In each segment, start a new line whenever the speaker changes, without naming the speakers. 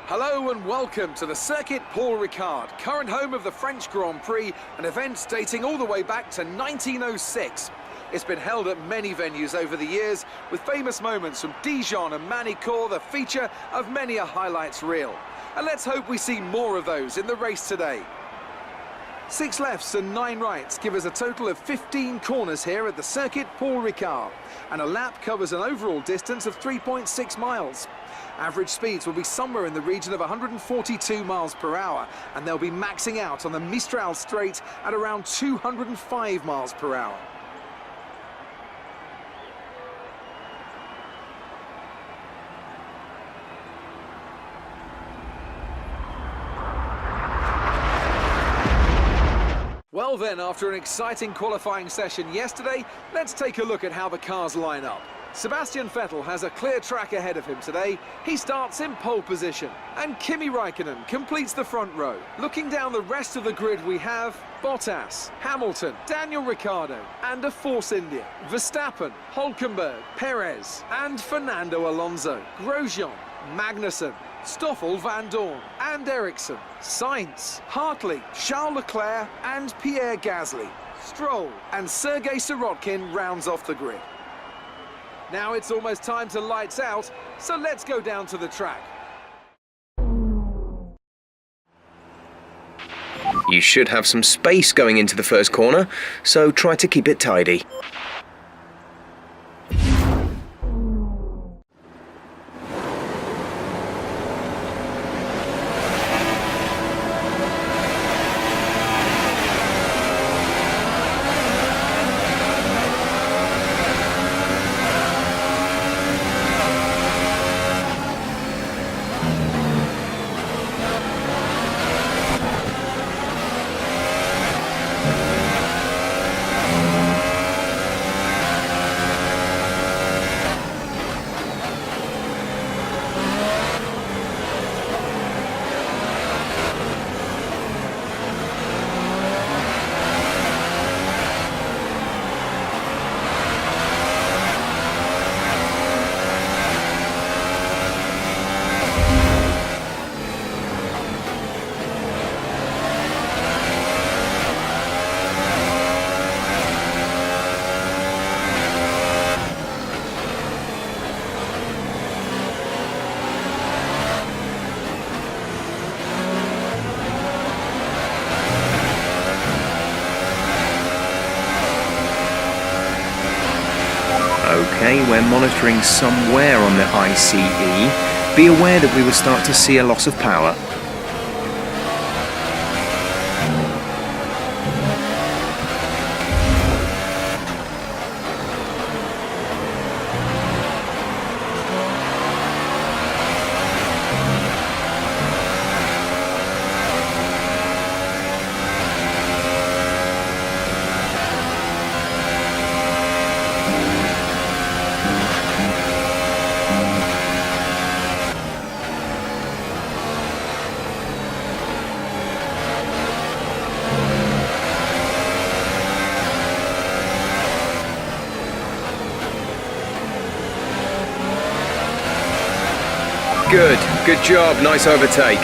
Hello and welcome to the Circuit Paul Ricard, current home of the French Grand Prix, an event dating all the way back to 1906. It's been held at many venues over the years, with famous moments from Dijon and Manicourt the feature of many a highlights reel. And let's hope we see more of those in the race today. 6 lefts and 9 rights give us a total of 15 corners here at the Circuit Paul Ricard, and a lap covers an overall distance of 3.6 miles. Average speeds will be somewhere in the region of 142 miles per hour, and they'll be maxing out on the Mistral straight at around 205 miles per hour. Well then, after an exciting qualifying session yesterday, let's take a look at how the cars line up. Sebastian Vettel has a clear track ahead of him today. He starts in pole position, and Kimi Räikkönen completes the front row. Looking down the rest of the grid, we have Bottas, Hamilton, Daniel Ricciardo, and a Force India, Verstappen, Hülkenberg, Perez, and Fernando Alonso, Grosjean, Magnussen, Stoffel van Dorn, and Ericsson, Sainz, Hartley, Charles Leclerc, and Pierre Gasly. Stroll and Sergei Sirotkin rounds off the grid. Now it's almost time to lights out, so let's go down to the track.
You should have some space going into the first corner, so try to keep it tidy. Okay, we're monitoring somewhere on the ICE. Be aware that we will start to see a loss of power. Good job, nice overtake.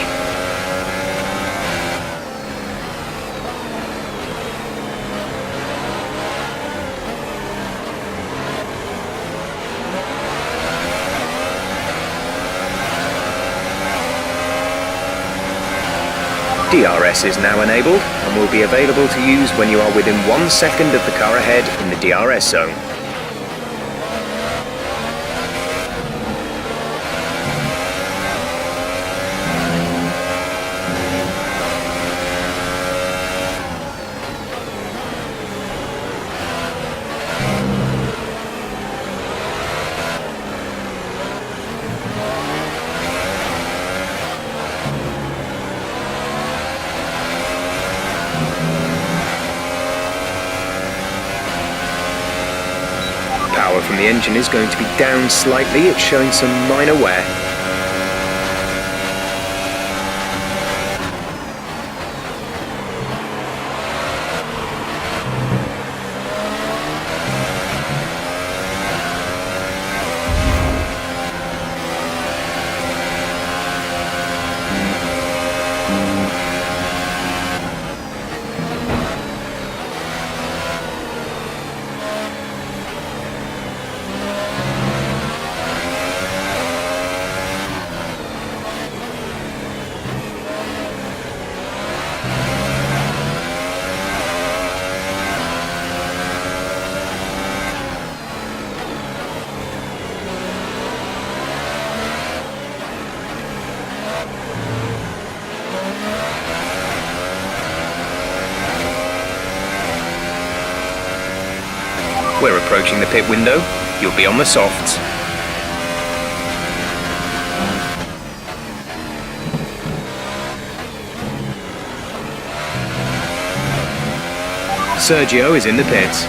DRS is now enabled and will be available to use when you are within 1 second of the car ahead in the DRS zone. Power from the engine is going to be down slightly, it's showing some minor wear. approaching the pit window, you'll be on the softs. Sergio is in the pits.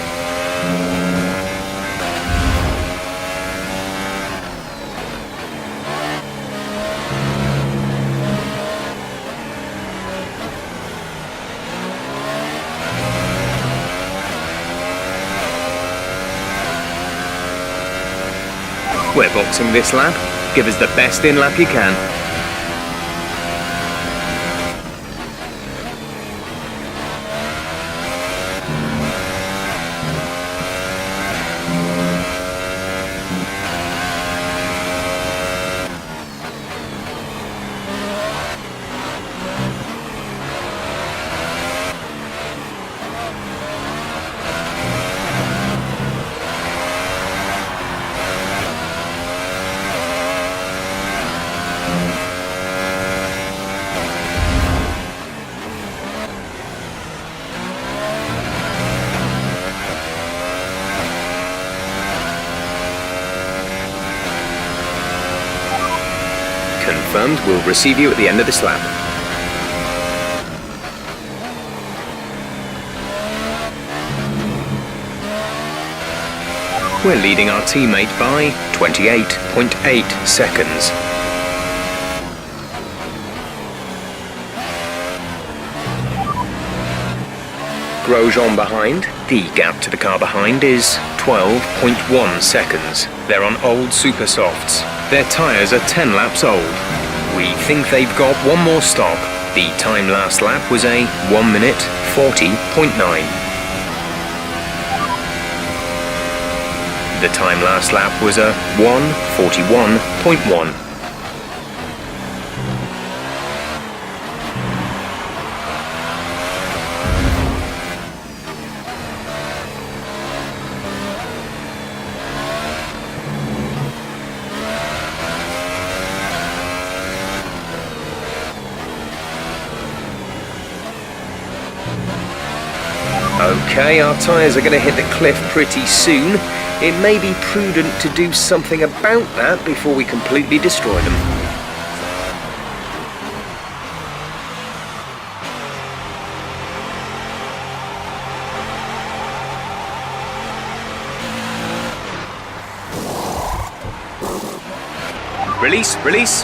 We're boxing this lap. Give us the best in lap you can. Confirmed, we'll receive you at the end of this lap. We're leading our teammate by 28.8 seconds. Grosjean behind. The gap to the car behind is 12.1 seconds. They're on old super softs. Their tyres are 10 laps old. We think they've got one more stop. The time last lap was a 1 minute 40.9. The time last lap was a 1:41.1. Okay, our tyres are going to hit the cliff pretty soon. It may be prudent to do something about that before we completely destroy them. Release, release.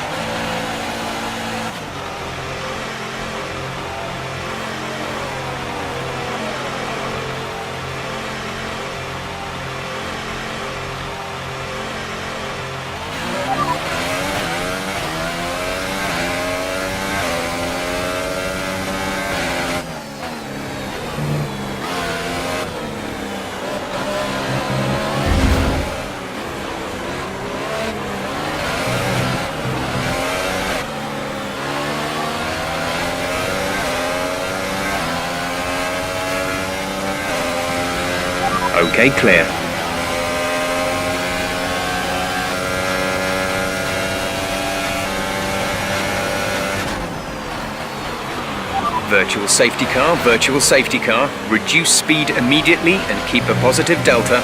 Okay, clear. Virtual safety car, virtual safety car. Reduce speed immediately and keep a positive delta.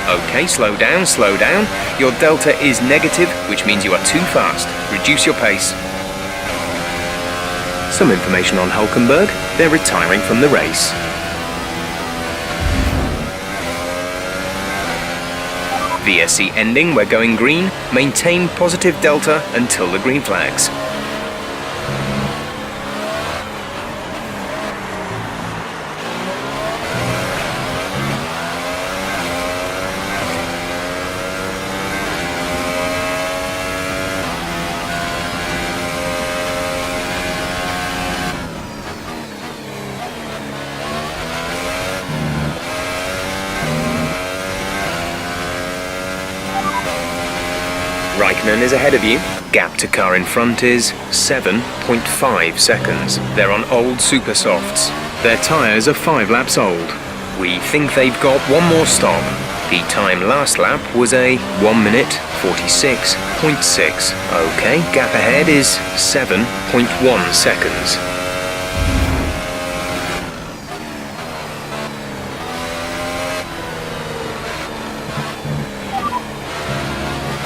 Okay, slow down, slow down. Your delta is negative, which means you are too fast. Reduce your pace. Some information on Hulkenberg. They're retiring from the race. VSC ending, we're going green. Maintain positive delta until the green flags. Raikkonen is ahead of you. Gap to car in front is 7.5 seconds. They're on old super softs. Their tyres are 5 laps old. We think they've got one more stop. The time last lap was a 1 minute 46.6. Okay, gap ahead is 7.1 seconds.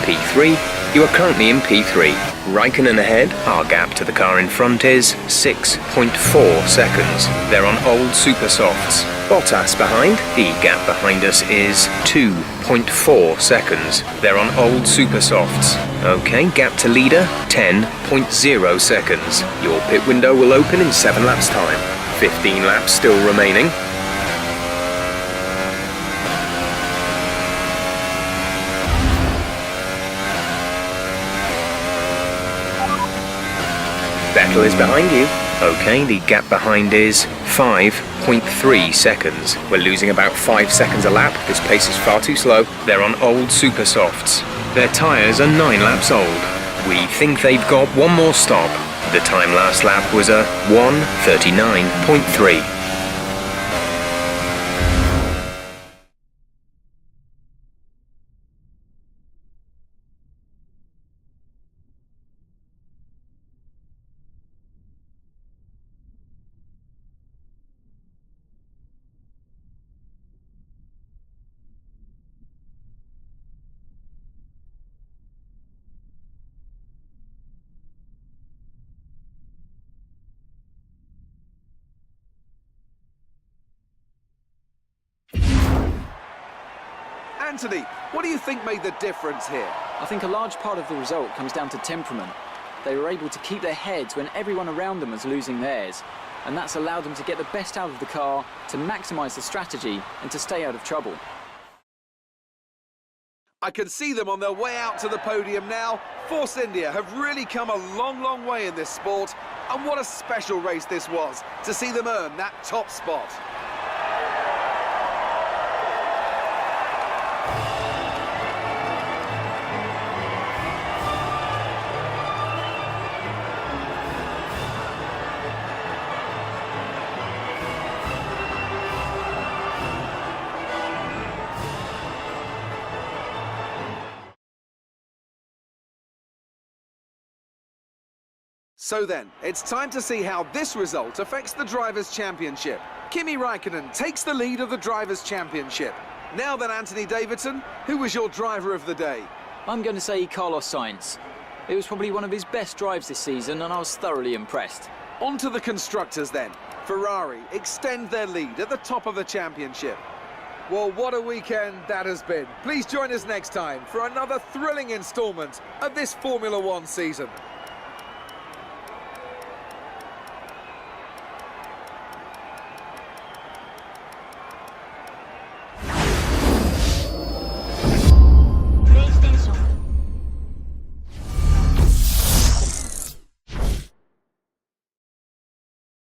P3. You are currently in P3. Raikkonen ahead. Our gap to the car in front is 6.4 seconds. They're on old super softs. Bottas behind. The gap behind us is 2.4 seconds. They're on old super softs. Okay, gap to leader, 10.0 seconds. Your pit window will open in 7 laps time. 15 laps still remaining. Vettel is behind you. Okay, the gap behind is 5.3 seconds. We're losing about 5 seconds a lap. This pace is far too slow. They're on old super softs. Their tyres are 9 laps old. We think they've got one more stop. The time last lap was a 1:39.3.
Anthony, what do you think made the difference here?
I think a large part of the result comes down to temperament. They were able to keep their heads when everyone around them was losing theirs, and that's allowed them to get the best out of the car, to maximise the strategy and to stay out of trouble.
I can see them on their way out to the podium now. Force India have really come a long, long way in this sport, and what a special race this was to see them earn that top spot. So then, it's time to see how this result affects the Drivers' Championship. Kimi Raikkonen takes the lead of the Drivers' Championship. Now then, Anthony Davidson, who was your driver of the day?
I'm going to say Carlos Sainz. It was probably one of his best drives this season and I was thoroughly impressed.
On to the constructors then. Ferrari extend their lead at the top of the championship. Well, what a weekend that has been. Please join us next time for another thrilling instalment of this Formula One season.